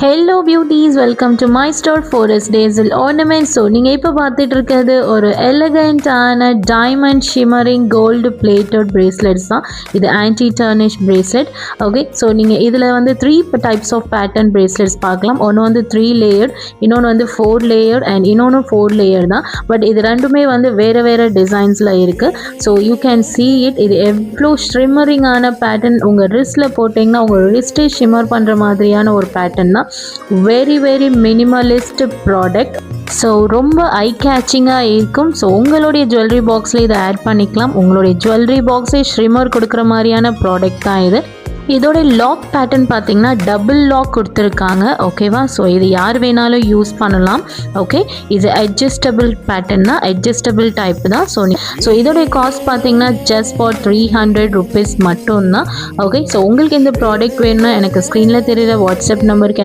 Hello beauties, welcome to my store Forest Dazzle Ornaments. So நீங்கள் இப்போ பார்த்துட்டு இருக்கிறது ஒரு எலகண்டான டைமண்ட் ஷிமரிங் கோல்டு பிளேட்டட் பிரேஸ்லெட்ஸ் தான். இது ஆன்டி டர்னிஷ் பிரேஸ்லெட். ஓகே, ஸோ நீங்கள் இதில் வந்து 3 டைப்ஸ் ஆஃப் பேட்டர்ன் பிரேஸ்லெட்ஸ் பார்க்கலாம். ஒன்று வந்து 3 லேயர்ட், இன்னொன்று வந்து 4 லேயர்ட் அண்ட் இன்னொன்று 4 லேயர் தான். பட் இது ரெண்டுமே வந்து வேறு வேறு டிசைன்ஸில் இருக்குது. So you can see it. இது எவ்வளோ ஷிம்மரிங்கான பேட்டர்ன், உங்கள் ரிஸ்ட்டில் போட்டிங்கன்னா உங்கள் ரிஸ்ட்டே ஷிம்மர் பண்ணுற மாதிரியான ஒரு பேட்டர்ன் தான். Very very Minimalist product. So ரொம்ப ஐ கேச்சிங்காக இருக்கும். ஸோ உங்களுடைய ஜுவல்லரி பாக்ஸில் இதை ஆட் பண்ணிக்கலாம். உங்களுடைய ஜுவல்லரி பாக்ஸே ஷ்ரிம்மர் கொடுக்குற மாதிரியான ப்ராடக்ட் தான் இது. இதோட லாக் பேட்டர்ன் பார்த்தீங்கன்னா டபுள் லாக் கொடுத்துருக்காங்க. ஓகேவா, ஸோ இது யார் வேணாலும் யூஸ் பண்ணலாம். ஓகே, இது அட்ஜஸ்டபிள் பேட்டர்ன் தான், அட்ஜஸ்டபிள் டைப் தான். ஸோ இதோடைய காஸ்ட் பார்த்தீங்கன்னா ஜஸ்ட் ஃபார் 300 rupees மட்டும்தான். ஓகே, ஸோ உங்களுக்கு இந்த ப்ராடக்ட் வேணும்னா எனக்கு ஸ்க்ரீனில் தெரிகிற வாட்ஸ்அப் நம்பருக்கு